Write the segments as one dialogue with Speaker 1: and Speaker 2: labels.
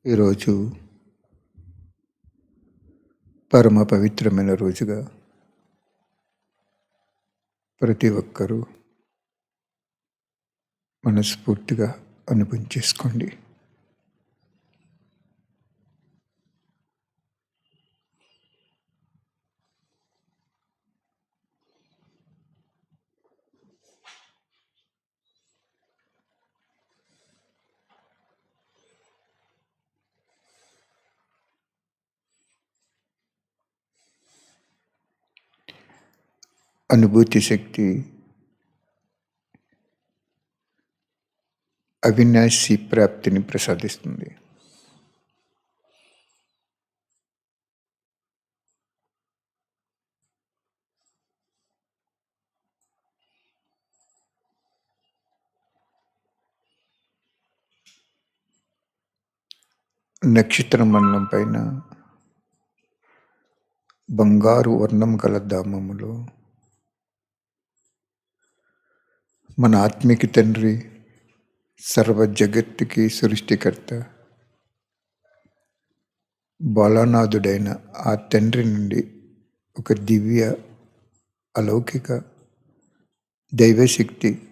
Speaker 1: ఈరోజు పరమ పవిత్రమైన రోజుగా ప్రతి ఒక్కరూ మనస్ఫూర్తిగా అనుభవించేసుకోండి. అనుభూతి శక్తి అవినాశి ప్రాప్తిని ప్రసాదిస్తుంది. నక్షత్ర మండలం పైన బంగారు వర్ణం గల ధామములో మన ఆత్మిక తండ్రి, సర్వ జగత్తుకి సృష్టికర్త, బాలానాథుడైన ఆ తండ్రి నుండి ఒక దివ్య అలౌకిక దైవశక్తి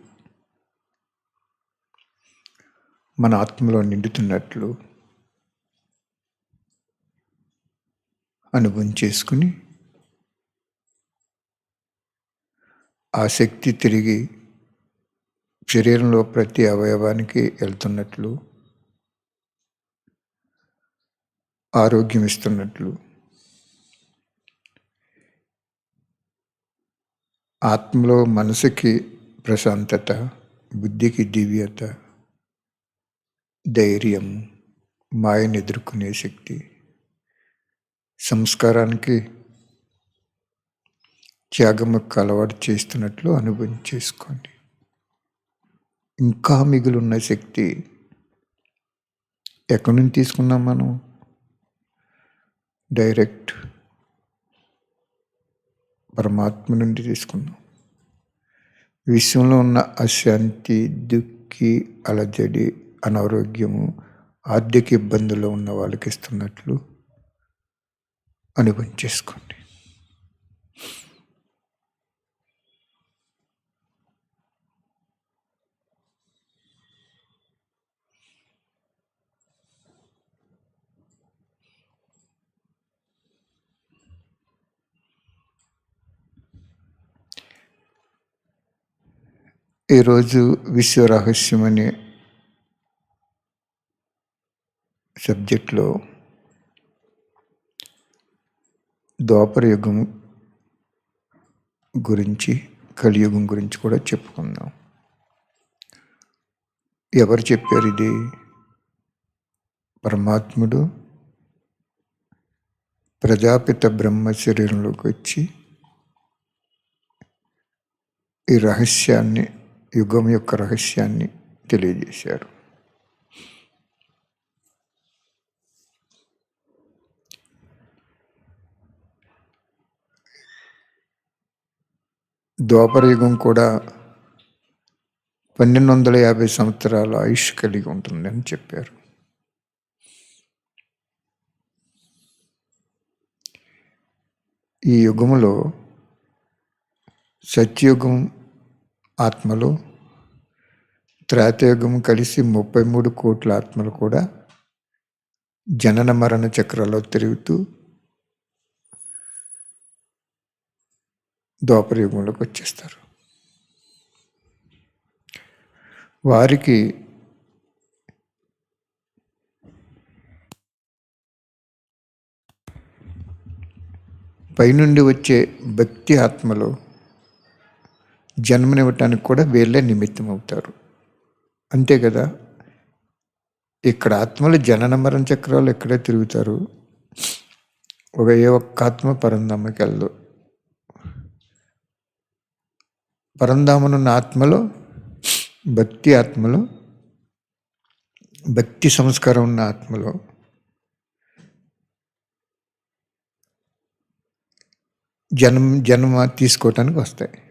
Speaker 1: మన ఆత్మలో నిండుతున్నట్లు అనుభవం చేసుకుని ఆ శక్తి తిరిగి శరీరంలో ప్రతి అవయవానికి వెళ్తున్నట్లు, ఆరోగ్యం ఇస్తున్నట్లు, ఆత్మలో మనసుకి ప్రశాంతత, బుద్ధికి దివ్యత, ధైర్యం, మాయను ఎదుర్కొనే శక్తి, సంస్కారానికి త్యాగముకు అలవాటు చేస్తున్నట్లు అనుభవం చేసుకోండి. ఇంకా మిగులున్న శక్తి ఎక్కడి నుంచి తీసుకున్నాం మనం? డైరెక్ట్ పరమాత్మ నుండి తీసుకున్నాం. విశ్వంలో ఉన్న అశాంతి, దుఃఖి, అలజడి, అనారోగ్యము, ఆర్థిక ఇబ్బందుల్లో ఉన్న వాళ్ళకి ఇస్తున్నట్లు అనుభవం చేసుకోండి. ఈరోజు విశ్వరహస్యం అనే సబ్జెక్ట్లో ద్వాపర యుగం గురించి, కలియుగం గురించి కూడా చెప్పుకుందాం. ఎవరు చెప్పారు ఇది? పరమాత్ముడు ప్రజాపిత బ్రహ్మ శరీరంలోకి వచ్చి ఈ రహస్యాన్ని, యుగం యొక్క రహస్యాన్ని తెలియజేశారు. ద్వాపర యుగం కూడా 1250 సంవత్సరాల ఆయుష్ కలిగి ఉంటుందని చెప్పారు. ఈ యుగంలో సత్యయుగం ఆత్మలు, త్రేతయుగం కలిసి 33 కోట్ల ఆత్మలు కూడా జనన మరణ చక్రాల్లో తిరుగుతూ ద్వాపర యుగంలోకి వచ్చేస్తారు. వారికి పైనుండి వచ్చే భక్తి ఆత్మలో జన్మనివ్వటానికి కూడా వీళ్ళే నిమిత్తం అవుతారు. అంతే కదా? ఇక్కడ ఆత్మలు జనన మరణ చక్రాలు ఎక్కడే తిరుగుతారు. ఏ ఒక్క ఆత్మ పరంధామకి వెళ్ళదు. పరంధామనున్న ఆత్మలో, భక్తి ఆత్మలో, భక్తి సంస్కారం ఉన్న ఆత్మలో జన్మ తీసుకోవటానికి వస్తాయి.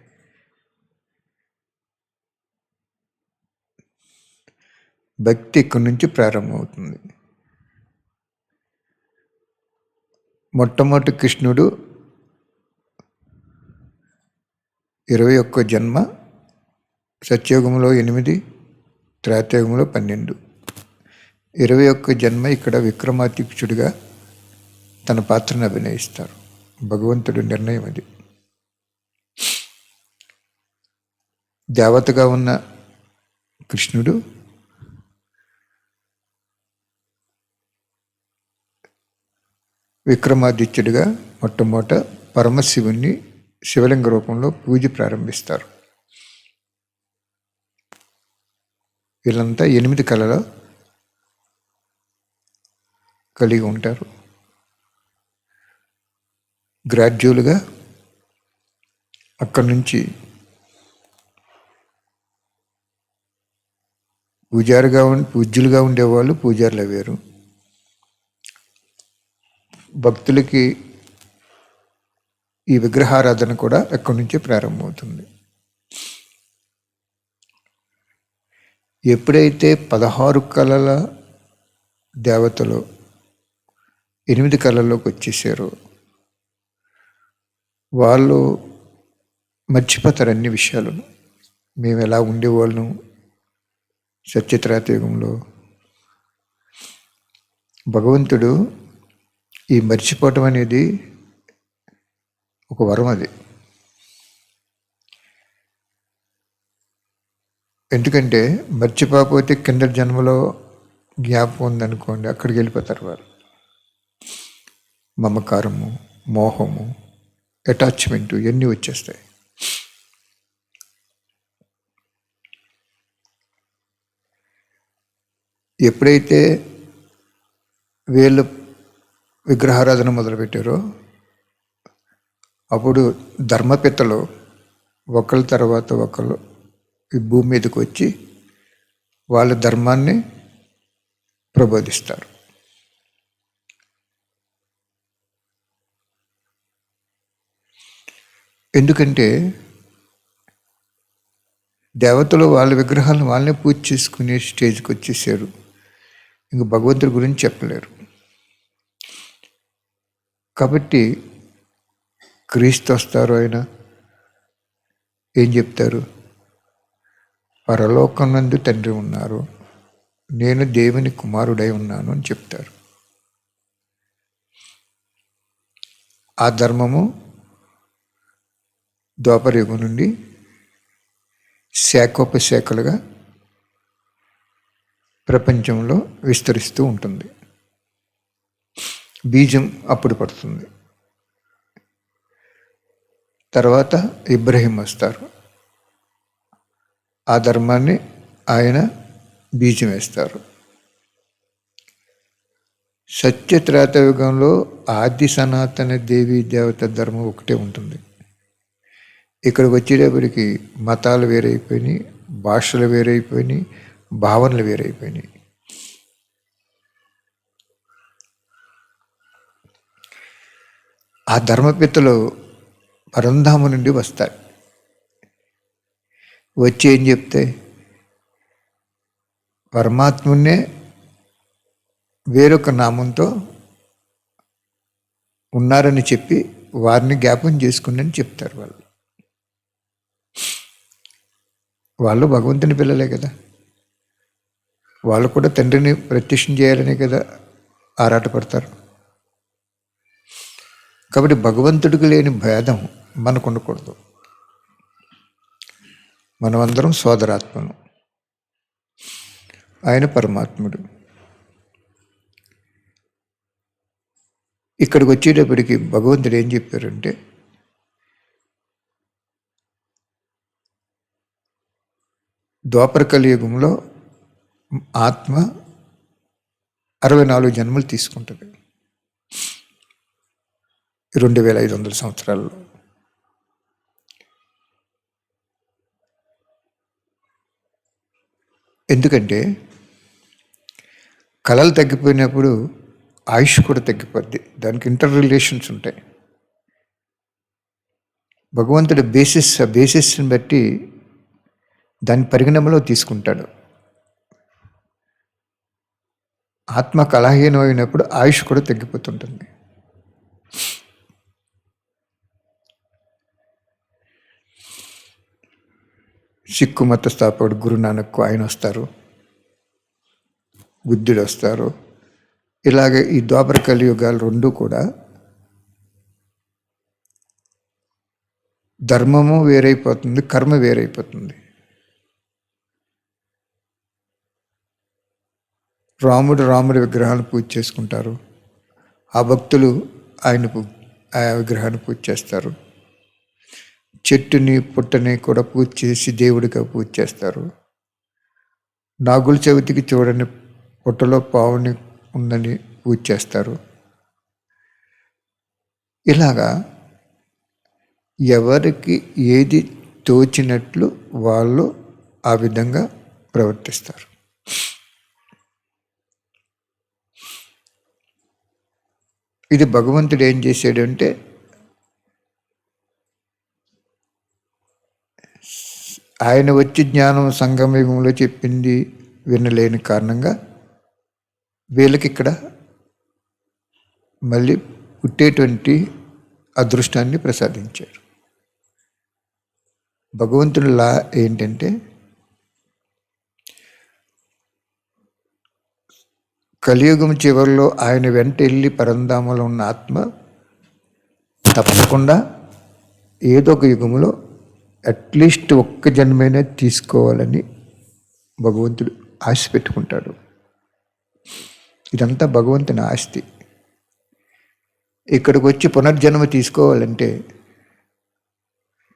Speaker 1: భక్తి ఇక్కడి నుంచి ప్రారంభమవుతుంది. మొట్టమొదటి కృష్ణుడు 21 జన్మ, సత్యయుగంలో 8, త్రేతాయుగంలో 12. 21 జన్మ ఇక్కడ విక్రమాదిత్యుడిగా తన పాత్రను అభినయిస్తారు. భగవంతుడి నిర్ణయం అది. దేవతగా ఉన్న కృష్ణుడు విక్రమాదిత్యుడిగా మొట్టమొదట పరమశివుణ్ణి శివలింగ రూపంలో పూజ ప్రారంభిస్తారు. వీళ్ళంతా 8 కళలు కలిగి ఉంటారు. గ్రాడ్యువల్గా అక్కడి నుంచి పూజ్యులుగా ఉండేవాళ్ళు పూజారులు అయ్యారు. భక్తులకి ఈ విగ్రహారాధన కూడా ఎక్కడి నుంచి ప్రారంభమవుతుంది. ఎప్పుడైతే 16 కళల దేవతలు 8 కళల్లోకి వచ్చేసారో వాళ్ళు మర్చిపోతారు అన్ని విషయాలను. మేము ఎలా ఉండేవాళ్ళం సత్యత్రేతాయుగంలో. భగవంతుడు ఈ మర్చిపోవటం అనేది ఒక వరం. అది ఎందుకంటే మర్చిపోకపోతే కింద జన్మలో జ్ఞాపకం ఉందనుకోండి, అక్కడికి వెళ్ళిపోతారు వాళ్ళు. మమకారము, మోహము, అటాచ్మెంటు ఇవన్నీ వచ్చేస్తాయి. ఎప్పుడైతే వీళ్ళు విగ్రహారాధన మొదలుపెట్టారో అప్పుడు ధర్మపిత్తలు ఒకళ్ళ తర్వాత ఒకళ్ళు ఈ భూమి మీదకి వచ్చి వాళ్ళ ధర్మాన్ని ప్రబోధిస్తారు. ఎందుకంటే దేవతలు వాళ్ళ విగ్రహాలను వాళ్ళనే పూజ చేసుకునే స్టేజ్కి వచ్చేసారు. ఇంక భగవంతుడి గురించి చెప్పలేరు. కాబట్టి క్రీస్తు వస్తారు. ఆయన ఏం చెప్తారు? పరలోకనందు తండ్రి ఉన్నారు, నేను దేవుని కుమారుడై ఉన్నాను అని చెప్తారు. ఆ ధర్మము ద్వాపరయుగం నుండి శాఖోపశాఖలుగా ప్రపంచంలో విస్తరిస్తూ ఉంటుంది. బీజం అప్పుడు పడుతుంది. తర్వాత ఇబ్రహీం వస్తారు. ఆ ధర్మాన్ని ఆయన బీజం వేస్తారు. సత్యత్రేతాయుగంలో ఆది సనాతన దేవీ దేవత ధర్మం ఒకటే ఉంటుంది. ఇక్కడికి వచ్చేటప్పటికి మతాలు వేరైపోయినాయి, భాషలు వేరైపోయినాయి, భావనలు వేరైపోయినాయి. ఆ ధర్మపిత్తలు పరంధామ నుండి వస్తాయి. వచ్చి ఏం చెప్తే పరమాత్మునే వేరొక నామంతో ఉన్నారని చెప్పి వారిని జ్ఞాపకం చేసుకుని చెప్తారు. వాళ్ళు భగవంతుని పిల్లలే కదా. వాళ్ళు కూడా తండ్రిని ప్రత్యక్షం చేయాలనే కదా ఆరాటపడతారు. కాబట్టి భగవంతుడికి లేని భేదం మనకు ఉండకూడదు. మనమందరం సోదరాత్మను, ఆయన పరమాత్ముడు. ఇక్కడికి వచ్చేటప్పటికి భగవంతుడు ఏం చెప్పారంటే, ద్వాపర కలియుగంలో ఆత్మ 64 జన్మలు తీసుకుంటుంది 2500 సంవత్సరాల్లో. ఎందుకంటే కళలు తగ్గిపోయినప్పుడు ఆయుష్ కూడా తగ్గిపోద్ది. దానికి ఇంటర్ రిలేషన్స్ ఉంటాయి. భగవంతుడి బేసిస్ని బట్టి దాని పరిగణనలో తీసుకుంటాడు. ఆత్మ కళాహీనం అయినప్పుడు ఆయుష్ కూడా తగ్గిపోతుంటుంది. సిక్కు మత స్థాపకుడు గురునానక్ ఆయన వస్తారు, బుద్ధుడు వస్తారు. ఇలాగే ఈ ద్వాపర కలియుగాలు రెండు కూడా ధర్మము వేరైపోతుంది, కర్మ వేరైపోతుంది. రాముడి విగ్రహాన్ని పూజ చేసుకుంటారు, ఆ భక్తులు ఆ విగ్రహాన్ని పూజ చేస్తారు. చెట్టుని పుట్టని కూడా పూజ చేసి దేవుడిగా పూజ చేస్తారు. నాగుల చవితికి చూడని పుట్టలో పావుని ఉందని పూజ చేస్తారు. ఇలాగా ఎవరికి ఏది తోచినట్లు వాళ్ళు ఆ విధంగా ప్రవర్తిస్తారు. ఇది భగవంతుడు ఏం చేశాడంటే ఆయన వచ్చి జ్ఞానం సంగమయుగంలో చెప్పింది వినలేని కారణంగా వీళ్ళకి ఇక్కడ మళ్ళీ పుట్టేటువంటి అదృష్టాన్ని ప్రసాదించారు. భగవంతుడి లా ఏంటంటే కలియుగం చివరిలో ఆయన వెంట వెళ్ళి పరంధామంలో ఉన్న ఆత్మ తప్పకుండా ఏదో ఒక యుగంలో అట్లీస్ట్ ఒక్క జన్మైనా తీసుకోవాలని భగవంతుడు ఆశ పెట్టుకుంటాడు. ఇదంతా భగవంతుని ఆస్తి. ఇక్కడికి వచ్చి పునర్జన్మ తీసుకోవాలంటే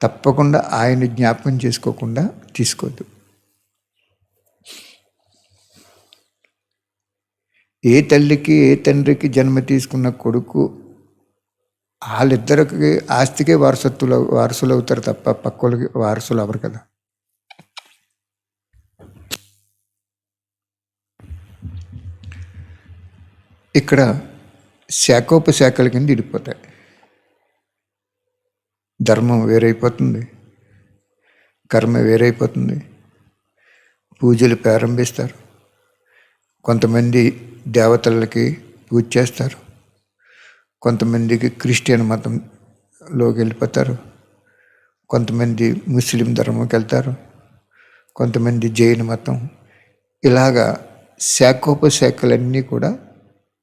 Speaker 1: తప్పకుండా ఆయన జ్ఞాపకం చేసుకోకుండా తీసుకోవద్దు. ఏ తల్లికి ఏ తండ్రికి జన్మ తీసుకున్న కొడుకు వాళ్ళిద్దరికి ఆస్తికే వారసులు అవుతారు తప్ప పక్కోళ్ళకి వారసులు అవరు కదా. ఇక్కడ శాఖోపశాఖల కింద ఇడిపోతాయి. ధర్మం వేరైపోతుంది, కర్మ వేరైపోతుంది. పూజలు ప్రారంభిస్తారు. కొంతమంది దేవతలకి పూజ చేస్తారు, కొంతమందికి క్రిస్టియన్ మతంలోకి వెళ్ళిపోతారు, కొంతమంది ముస్లిం ధర్మంకి వెళ్తారు, కొంతమంది జైన మతం. ఇలాగా శాఖోపశాఖలన్నీ కూడా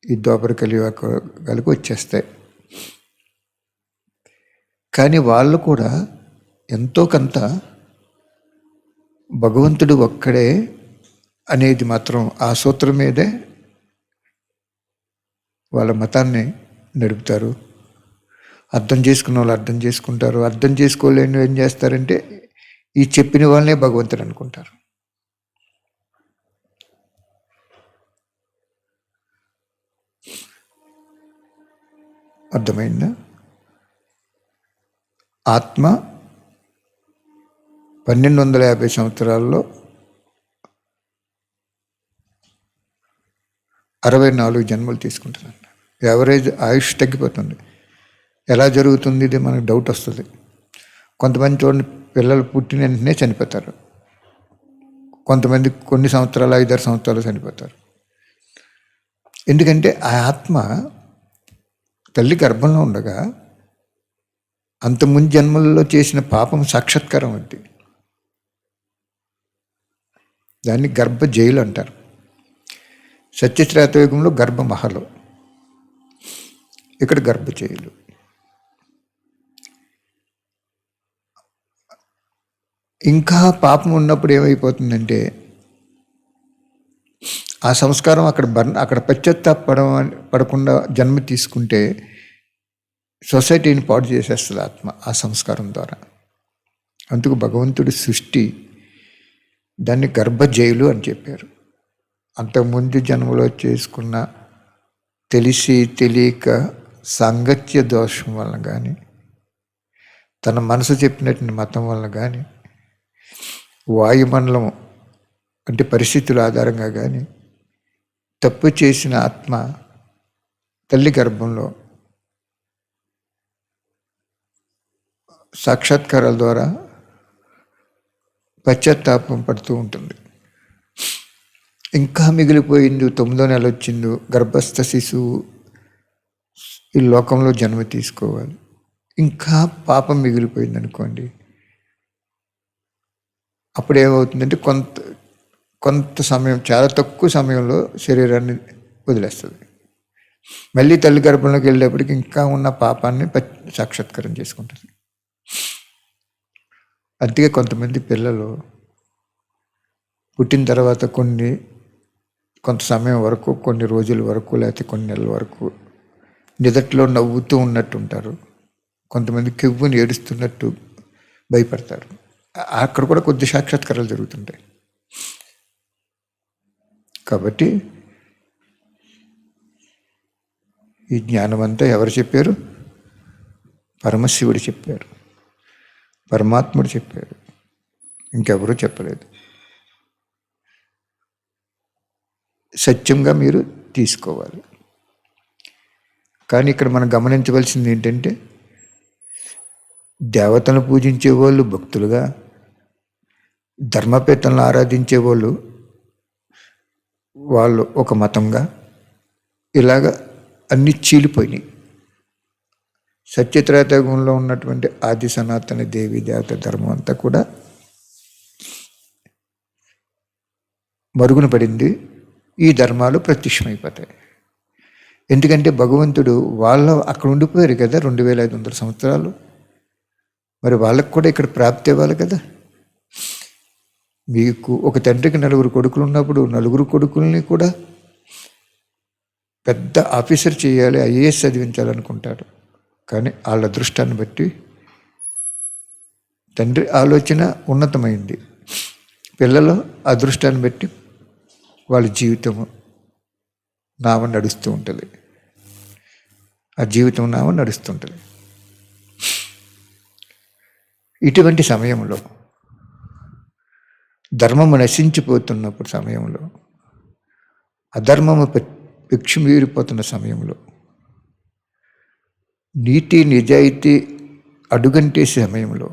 Speaker 1: ఈ ద్వాపర కలియుగాలకు వచ్చేస్తాయి. కానీ వాళ్ళు కూడా ఎంతో కొంత భగవంతుడు ఒక్కడే అనేది మాత్రం ఆ సూత్రం మీదే వాళ్ళ మతాన్ని నడుపుతారు. అర్థం చేసుకున్న వాళ్ళు అర్థం చేసుకుంటారు, అర్థం చేసుకోలేని ఏం చేస్తారంటే ఈ చెప్పిన వాళ్ళనే భగవంతుడు అనుకుంటారు. అర్థమైందా? ఆత్మ 1250 సంవత్సరాల్లో 64 జన్మలు తీసుకుంటున్నాను. యావరేజ్ ఆయుష్ తగ్గిపోతుంది. ఎలా జరుగుతుంది ఇది మనకు డౌట్ వస్తుంది. కొంతమంది చూడండి, పిల్లలు పుట్టిన వెంటనే చనిపోతారు, కొంతమంది కొన్ని సంవత్సరాలు 5-6 సంవత్సరాలు చనిపోతారు. ఎందుకంటే ఆ ఆత్మ తల్లి గర్భంలో ఉండగా అంతకుముందు జన్మల్లో చేసిన పాపం సాక్షాత్కారం అది. దాన్ని గర్భ జైలు అంటారు. సత్యశ్రేతయుగంలో గర్భమహలు, ఇక్కడ గర్భ జైలు. ఇంకా పాపం ఉన్నప్పుడు ఏమైపోతుందంటే ఆ సంస్కారం అక్కడ పడకుండా జన్మ తీసుకుంటే సొసైటీని పాడు చేసేస్తుంది ఆత్మ ఆ సంస్కారం ద్వారా. అందుకు భగవంతుడి సృష్టి దాన్ని గర్భ జైలు అని చెప్పారు. అంతకుముందు జన్మలో చేసుకున్న తెలిసి తెలియక సాంగత్య దోషం వలన కానీ, తన మనసు చెప్పినటువంటి మతం వలన కానీ, వాయుమండలం అంటే పరిస్థితుల ఆధారంగా కానీ తప్పు చేసిన ఆత్మ తల్లి గర్భంలో సాక్షాత్కారాల ద్వారా పశ్చాత్తాపం పడుతూ ఉంటుంది. ఇంకా మిగిలిపోయింది, 9వ నెల వచ్చిందో గర్భస్థ శిశువు ఈ లోకంలో జన్మ తీసుకోవాలి. ఇంకా పాపం మిగిలిపోయింది అనుకోండి, అప్పుడు ఏమవుతుందంటే కొంత సమయం, చాలా తక్కువ సమయంలో శరీరాన్ని వదిలేస్తుంది. మళ్ళీ తల్లి గర్భంలోకి వెళ్ళేప్పటికి ఇంకా ఉన్న పాపాన్ని సాక్షాత్కారం చేసుకుంటుంది. అందుకే కొంతమంది పిల్లలు పుట్టిన తర్వాత కొంత సమయం వరకు, కొన్ని రోజుల వరకు, లేకపోతే కొన్ని నెలల వరకు నిదట్లో నవ్వుతూ ఉన్నట్టు ఉంటారు. కొంతమంది కెవ్వుని ఏడుస్తున్నట్టు భయపడతారు. అక్కడ కూడా కొద్ది సాక్షాత్కారాలు జరుగుతుంటాయి. కాబట్టి ఈ జ్ఞానం అంతా ఎవరు చెప్పారు? పరమశివుడు చెప్పారు, పరమాత్ముడు చెప్పారు, ఇంకెవరూ చెప్పలేదు. సత్యంగా మీరు తీసుకోవాలి. కానీ ఇక్కడ మనం గమనించవలసింది ఏంటంటే, దేవతలను పూజించే వాళ్ళు భక్తులుగా, ధర్మపేతలను ఆరాధించే వాళ్ళు ఒక మతంగా, ఇలాగ అన్నీ చీలిపోయినాయి. సత్యత్రేతయుగంలో ఉన్నటువంటి ఆది సనాతన దేవి దేవత ధర్మం అంతా కూడా మరుగున పడింది. ఈ ధర్మాలు ప్రత్యక్షమైపోతాయి. ఎందుకంటే భగవంతుడు అక్కడ ఉండిపోయారు కదా 2500 సంవత్సరాలు. మరి వాళ్ళకు కూడా ఇక్కడ ప్రాప్తి ఇవ్వాలి కదా. మీకు ఒక తండ్రికి 4 కొడుకులు ఉన్నప్పుడు 4 కొడుకుల్ని కూడా పెద్ద ఆఫీసర్ చేయాలి, ఐఏఎస్ చదివించాలనుకుంటారు. కానీ వాళ్ళ అదృష్టాన్ని బట్టి తండ్రి ఆలోచన ఉన్నతమైంది, పిల్లల అదృష్టాన్ని బట్టి వాళ్ళ జీవితము నావ నడుస్తూ ఉంటుంది. ఆ జీవితం నావ నడుస్తుంటుంది. ఇటువంటి సమయంలో, ధర్మము నశించిపోతున్నప్పుడు సమయంలో, అధర్మము పెక్షుమీరిపోతున్న సమయంలో, నీతి నిజాయితీ అడుగంటే సమయంలో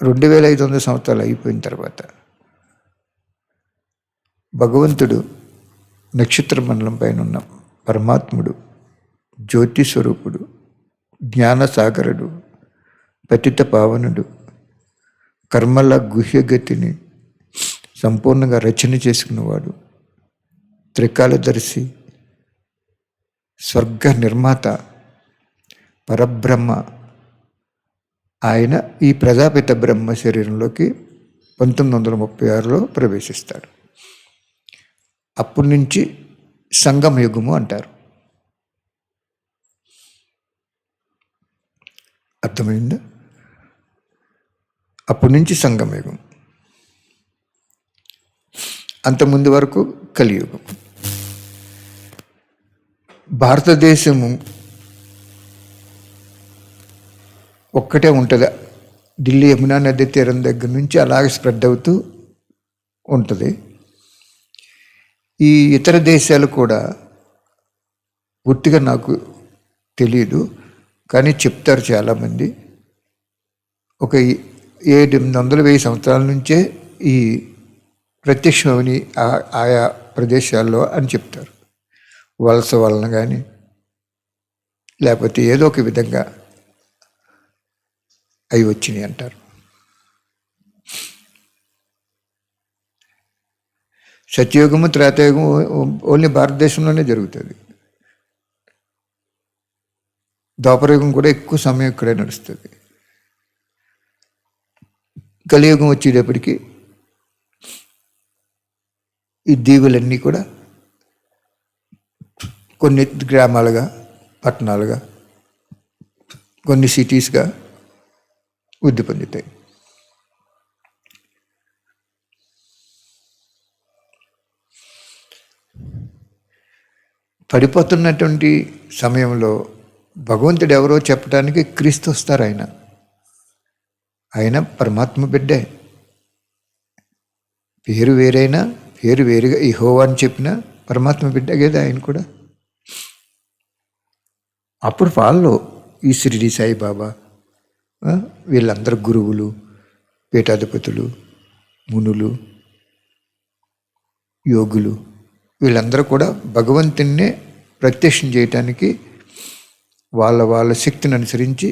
Speaker 1: 2500 సంవత్సరాలు అయిపోయిన తర్వాత భగవంతుడు నక్షత్ర మండలం పైన ఉన్న పరమాత్ముడు, జ్యోతి స్వరూపుడు, జ్ఞానసాగరుడు, పతిత పావనుడు, కర్మల గుహ్యగతిని సంపూర్ణంగా రచన చేసుకున్నవాడు, త్రికాలదర్శి, స్వర్గ నిర్మాత, పరబ్రహ్మ, ఆయన ఈ ప్రజాపిత బ్రహ్మ శరీరంలోకి 1936లో ప్రవేశిస్తాడు. అప్పటి నుంచి సంగమయుగము అంటారు. అర్థమైందా? అప్పటి నుంచి సంగమయుగం. అంతకుముందు వరకు కలియుగం. భారతదేశము ఒక్కటే ఉంటుంది. ఢిల్లీ యమునా నది తీరం దగ్గర నుంచి అలాగే స్ప్రెడ్ అవుతూ ఉంటుంది. ఈ ఇతర దేశాలు కూడా పూర్తిగా నాకు తెలియదు, కానీ చెప్తారు చాలామంది. ఒక 700-1000 సంవత్సరాల నుంచే ఈ ప్రత్యక్షమని ఆయా ప్రదేశాల్లో అని చెప్తారు. వలస వలన కానీ లేకపోతే ఏదో ఒక విధంగా అవి వచ్చినాయి అంటారు. సత్యయుగము త్రేతాయుగము ఓన్లీ భారతదేశంలోనే జరుగుతుంది. ద్వాపరయుగం కూడా ఎక్కువ సమయం ఇక్కడే నడుస్తుంది. కలియుగం వచ్చేటప్పటికి ఈ దీవులన్నీ కూడా కొన్ని గ్రామాలుగా, పట్టణాలుగా, కొన్ని సిటీస్గా వృద్ధి పొందుతాయి. పడిపోతున్నటువంటి సమయంలో భగవంతుడు ఎవరో చెప్పడానికి క్రీస్తు వస్తారు. ఆయన పరమాత్మ బిడ్డే. పేరు వేరైనా, పేరు వేరుగా యెహోవా అని చెప్పిన పరమాత్మ బిడ్డ కదా ఆయన కూడా. అప్పుడు వాళ్ళు ఈ షిరిడి సాయిబాబా వీళ్ళందరూ గురువులు, పీఠాధిపతులు, మునులు, యోగులు, వీళ్ళందరూ కూడా భగవంతున్నే ప్రత్యక్షం చేయటానికి వాళ్ళ శక్తిని అనుసరించి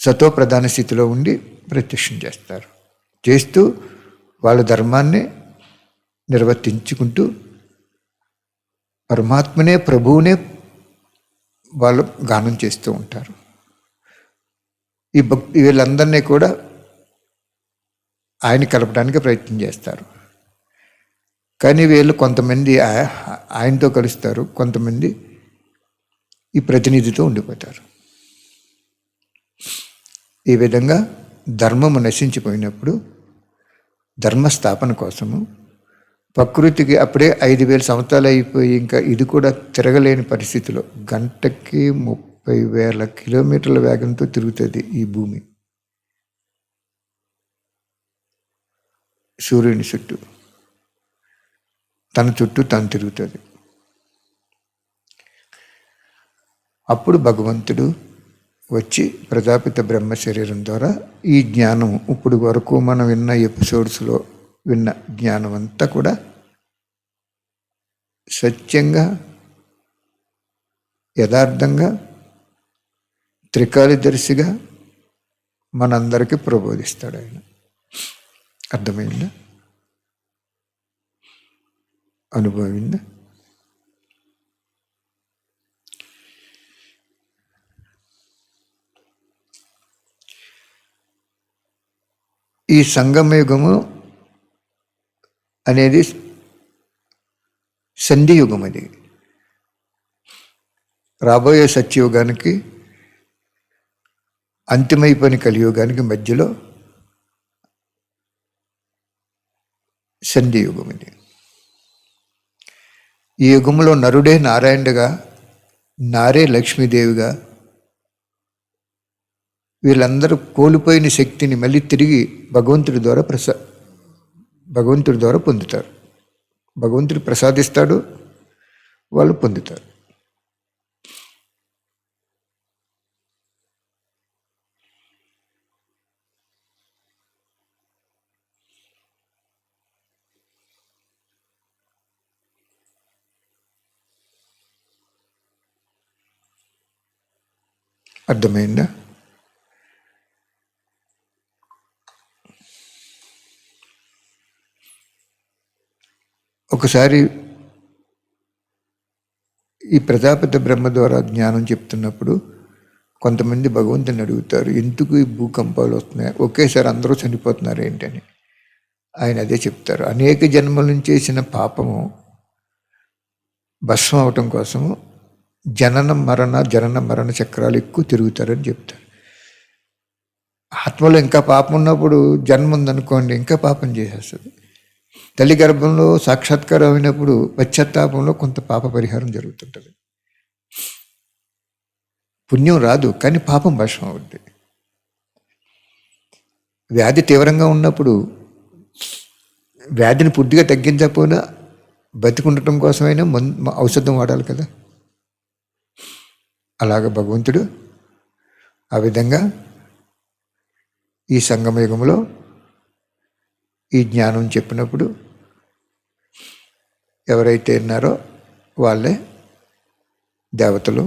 Speaker 1: సతో ప్రధాన స్థితిలో ఉండి ప్రత్యక్షం చేస్తారు. చేస్తూ వాళ్ళ ధర్మాన్ని నిర్వర్తించుకుంటూ పరమాత్మనే, ప్రభువునే వాళ్ళు గానం చేస్తూ ఉంటారు. వీళ్ళందరినీ కూడా ఆయన కలపడానికి ప్రయత్నం చేస్తారు. కానీ వీళ్ళు కొంతమంది ఆయనతో కలుస్తారు, కొంతమంది ఈ ప్రతినిధితో ఉండిపోతారు. ఈ విధంగా ధర్మము నశించిపోయినప్పుడు ధర్మస్థాపన కోసము ప్రకృతికి అప్పుడే 5,000 సంవత్సరాలు అయిపోయి ఇంకా ఇది కూడా తిరగలేని పరిస్థితిలో గంటకి 30,000 కిలోమీటర్ల వేగంతో తిరుగుతుంది ఈ భూమి సూర్యుని చుట్టూ. తన చుట్టూ తను తిరుగుతుంది. అప్పుడు భగవంతుడు వచ్చి ప్రజాపిత బ్రహ్మ శరీరం ద్వారా ఈ జ్ఞానం, ఇప్పుడు వరకు మనం విన్న ఎపిసోడ్స్లో విన్న జ్ఞానం అంతా కూడా సత్యంగా, యథార్థంగా, త్రికాలదర్శిగా మనందరికీ ప్రబోధిస్తాడు ఆయన. అర్థమైందా? అనుభవమైందా? ఈ సంగమయుగము అనేది సంధియుగం. అది రాబోయే సత్యయుగానికి, అంతిమైపోయిన కలియుగానికి మధ్యలో సంధియుగం. ఇది ఈ యుగంలో నరుడే నారాయణుడిగా, నారే లక్ష్మీదేవిగా, వీళ్ళందరూ కోల్పోయిన శక్తిని మళ్ళీ తిరిగి భగవంతుడి ద్వారా పొందుతారు. భగవంతుడు ప్రసాదిస్తాడు, వాళ్ళు పొందుతారు. అర్థమైందా? ఒకసారి ఈ ప్రజాపతి బ్రహ్మ ద్వారా జ్ఞానం చెప్తున్నప్పుడు కొంతమంది భగవంతుని అడుగుతారు, ఎందుకు ఈ భూకంపాలు వస్తున్నాయి, ఒకేసారి అందరూ చనిపోతున్నారు ఏంటని. ఆయన అదే చెప్తారు, అనేక జన్మల నుంచి చేసిన పాపము భస్మం అవటం కోసము జనన మరణ చక్రాలు ఎక్కువ తిరుగుతారని చెప్తారు. ఆత్మలో ఇంకా పాపం ఉన్నప్పుడు జన్మ ఉందనుకోండి, ఇంకా పాపం చేసేస్తుంది. తల్లి గర్భంలో సాక్షాత్కారం అయినప్పుడు పశ్చాత్తాపంలో కొంత పాప పరిహారం జరుగుతుంటుంది. పుణ్యం రాదు, కానీ పాపం భస్మం అవుద్ది. వ్యాధి తీవ్రంగా ఉన్నప్పుడు వ్యాధిని పూర్తిగా తగ్గించకపోయినా బతికుండటం కోసమైనా ఔషధం వాడాలి కదా. అలాగ భగవంతుడు ఆ విధంగా ఈ సంగమయుగంలో ఈ జ్ఞానం చెప్పినప్పుడు ఎవరైతే ఉన్నారో వాళ్ళే దేవతలు,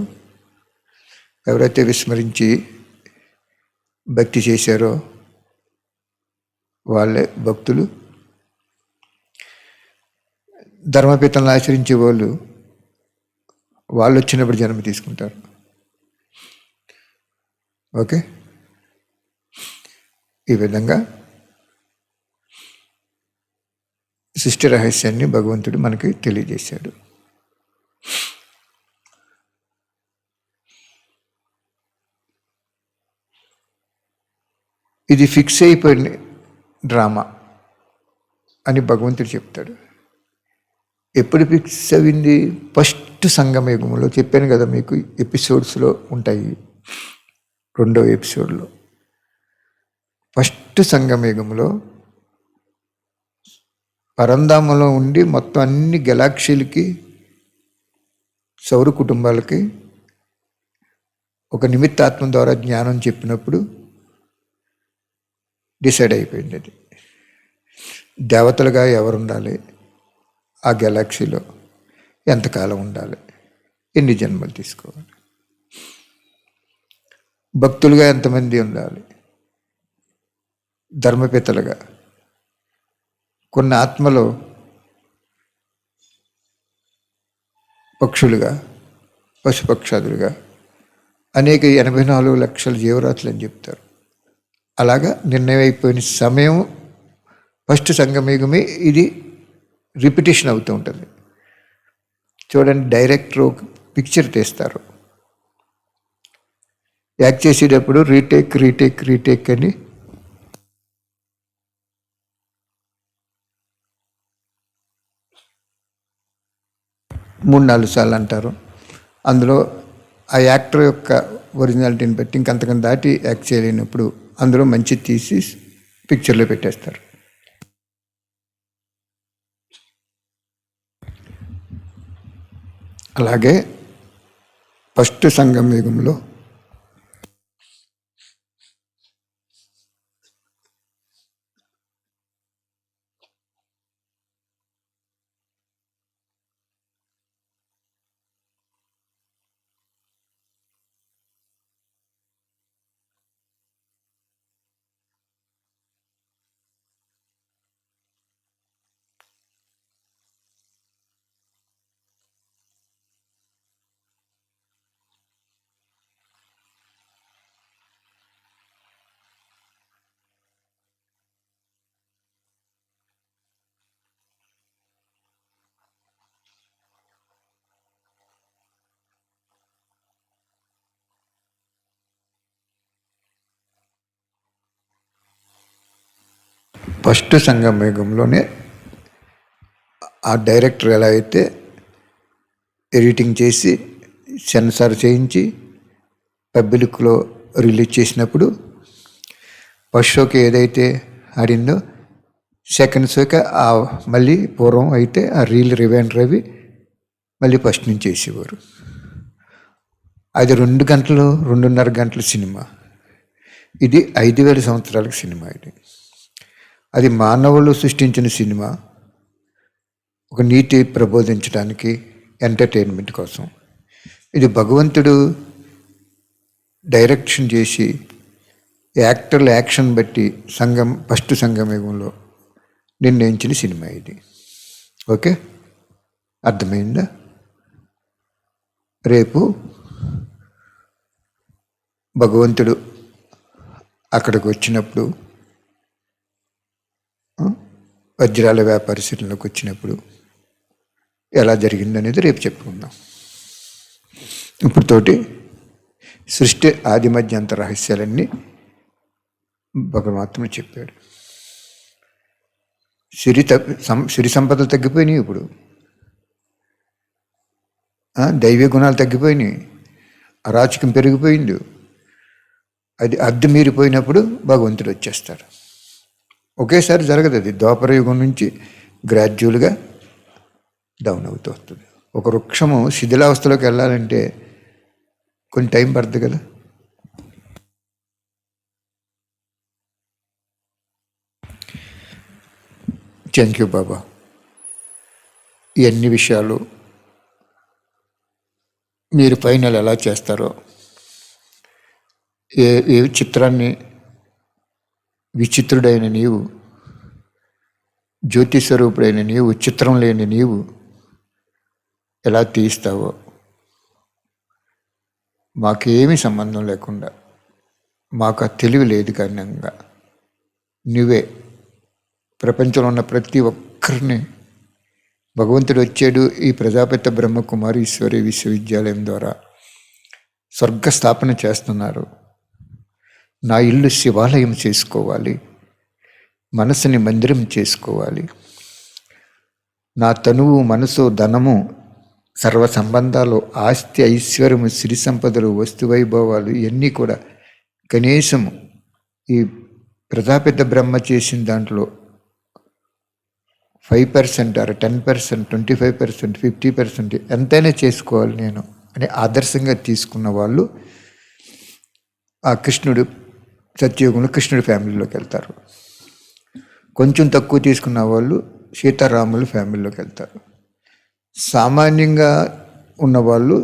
Speaker 1: ఎవరైతే విస్మరించి భక్తి చేశారో వాళ్ళే భక్తులు, ధర్మపీతలను ఆచరించే వాళ్ళు వచ్చినప్పుడు జన్మ తీసుకుంటారు. ఓకే, ఈ విధంగా సృష్టి రహస్యాన్ని భగవంతుడు మనకి తెలియజేశాడు. ఇది ఫిక్స్ అయిపోయిన డ్రామా అని భగవంతుడు చెప్తాడు. ఎప్పుడు ఫిక్స్ అయింది? ఫస్ట్ సంగమయుగంలో చెప్పాను కదా మీకు, ఎపిసోడ్స్లో ఉంటాయి. 2వ ఎపిసోడ్లో ఫస్ట్ సంగమయుగంలో పరంధామంలో ఉండి మొత్తం అన్ని గెలాక్సీలకి, సౌర కుటుంబాలకి ఒక నిమిత్తాత్మ ద్వారా జ్ఞానం చెప్పినప్పుడు డిసైడ్ అయిపోయింది. అది దేవతలుగా ఎవరు ఉండాలి, ఆ గెలాక్సీలో ఎంతకాలం ఉండాలి, ఎన్ని జన్మలు తీసుకోవాలి. భక్తులుగా ఎంతమంది ఉండాలి, ధర్మపితలుగా. కొన్ని ఆత్మలు పక్షులుగా, పశుపక్షాదులుగా, అనేక 84 లక్షల జీవరాశులు అని చెప్తారు. అలాగా నిర్ణయం అయిపోయిన సమయం ఫస్ట్ సంగమయుగమే. ఇది రిపిటేషన్ అవుతూ ఉంటుంది. చూడండి, డైరెక్టర్ పిక్చర్ తీస్తారు, యాక్ట్ చేసేటప్పుడు రీటేక్ రీటేక్ రీటేక్ అని 3-4 సార్లు అంటారు. అందులో ఆ యాక్టర్ యొక్క ఒరిజినాలిటీని బట్టి ఇంకంతకన్నా దాటి యాక్ట్ చేయలేనప్పుడు అందులో మంచి తీసి పిక్చర్లో పెట్టేస్తారు. అలాగే ఫస్ట్ సంగమయుగంలో ఫస్ట్ సంగమయుగంలోనే ఆ డైరెక్టర్ ఎలా అయితే ఎడిటింగ్ చేసి సెన్సార్ చేయించి పబ్లిక్లో రిలీజ్ చేసినప్పుడు ఫస్ట్ షోకి ఏదైతే ఆడిందో సెకండ్ షోకి మళ్ళీ పూర్వం అయితే ఆ రీల్ రివైండ్ రవి మళ్ళీ ఫస్ట్ నుంచి వేసేవారు. అది 2 గంటలు 2.5 గంటల సినిమా. ఇది 5,000 సంవత్సరాలకు సినిమా. అది మానవులు సృష్టించిన సినిమా, ఒక నీతి ప్రబోధించడానికి, ఎంటర్టైన్మెంట్ కోసం. ఇది భగవంతుడు డైరెక్షన్ చేసి యాక్టర్ల యాక్షన్ బట్టి ఫస్ట్ సంగమయుగంలో నిర్ణయించిన సినిమా ఇది. ఓకే, అర్థమైందా? రేపు భగవంతుడు అక్కడికి వచ్చినప్పుడు, వజ్రాల వ్యాపారశీలంలోకి వచ్చినప్పుడు ఎలా జరిగిందనేది రేపు చెప్పుకుందాం. ఇప్పుడుతోటి సృష్టి ఆది మధ్యాంత రహస్యాలన్నీ భగవంతుడు చెప్పాడు. సిరి సంపదలు తగ్గిపోయినాయి, ఇప్పుడు దైవీ గుణాలు తగ్గిపోయినాయి, అరాచకం పెరిగిపోయింది. అది అడ్డు మీరిపోయినప్పుడు భగవంతుడు వచ్చేస్తాడు. ఒకేసారి జరగదు. అది ద్వాపరయుగం నుంచి గ్రాడ్యువల్గా డౌన్ అవుతూ వస్తుంది. ఒక వృక్షము శిథిలావస్థలోకి వెళ్ళాలంటే కొన్ని టైం పడుతుంది కదా. థ్యాంక్ యూ బాబా. ఈ అన్ని విషయాలు మీరు ఫైనల్ ఎలా చేస్తారో, ఏ చిత్రాన్ని విచిత్రుడైన నీవు, జ్యోతి స్వరూపుడైన నీవు, చిత్రం లేని నీవు ఎలా తీస్తావో మాకేమీ సంబంధం లేకుండా, మాకు ఆ తెలివి లేదు కారణంగా నువ్వే ప్రపంచంలో ఉన్న ప్రతి ఒక్కరిని భగవంతుడు వచ్చాడు. ఈ ప్రజాపిత బ్రహ్మకుమారి ఈశ్వరి విశ్వవిద్యాలయం ద్వారా స్వర్గస్థాపన చేస్తున్నారు. నా ఇల్లు శివాలయం చేసుకోవాలి, మనసుని మందిరం చేసుకోవాలి. నా తనువు, మనసు, ధనము, సర్వ సంబంధాలు, ఆస్తి, ఐశ్వర్యము, సిరి సంపదలు, వస్తువైభవాలు ఇవన్నీ కూడా కనీసము ఈ ప్రజాపిత బ్రహ్మ చేసిన దాంట్లో 5% ఆర్ 10%, 25%, 50% ఎంతైనా చేసుకోవాలి నేను అని ఆదర్శంగా తీసుకున్న వాళ్ళు ఆ కృష్ణుడు సత్యయుగంలో కృష్ణుడి ఫ్యామిలీలోకి వెళ్తారు. కొంచెం తక్కువ తీసుకున్న వాళ్ళు సీతారాముల ఫ్యామిలీలోకి వెళ్తారు. సామాన్యంగా ఉన్నవాళ్ళు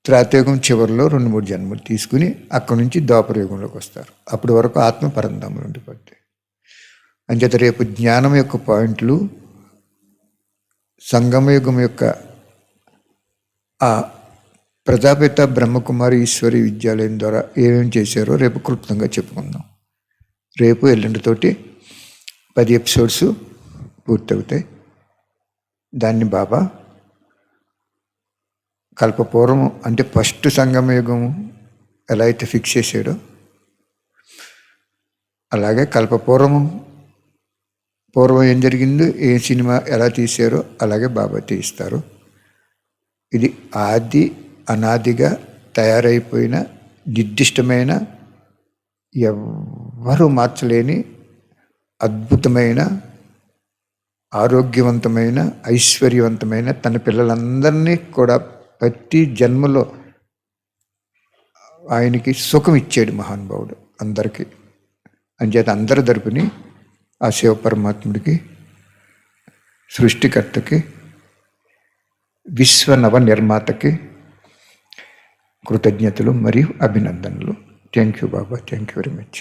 Speaker 1: త్రేతాయుగం చివరిలో 2-3 జన్మలు తీసుకుని అక్కడి నుంచి ద్వాపరయుగంలోకి వస్తారు. అప్పటి వరకు ఆత్మ పరంధామంలో ఉండిపోద్ది. అంచేత రేపు జ్ఞానం యొక్క పాయింట్లు సంగమయుగం యొక్క ఆ ప్రజాపిత బ్రహ్మకుమారి ఈశ్వరి విద్యాలయం ద్వారా ఏమేమి చేశారో రేపు క్లుప్తంగా చెప్పుకుందాం. రేపు ఎల్లుండితోటి 10 ఎపిసోడ్స్ పూర్తవుతాయి. దాన్ని బాబా కల్పపూర్వము అంటే ఫస్ట్ సంగమయుగము ఎలా అయితే ఫిక్స్ చేశాడో అలాగే కల్పపూర్వము పూర్వం ఏం జరిగిందో ఏ సినిమా ఎలా తీశారో అలాగే బాబా తీస్తారు. ఇది ఆది అనాదిగా తయారైపోయిన నిర్దిష్టమైన ఎవ్వరూ మార్చలేని అద్భుతమైన ఆరోగ్యవంతమైన ఐశ్వర్యవంతమైన తన పిల్లలందరినీ కూడా ప్రతి జన్మలో ఆయనకి సుఖం ఇచ్చాడు మహానుభావుడు అందరికీ. అంచేత అందరి తరపుని ఆ శివ పరమాత్ముడికి, సృష్టికర్తకి, విశ్వనవ నిర్మాతకి కృతజ్ఞతలు మరియు అభినందనలు. Thank you Baba. Thank you very much.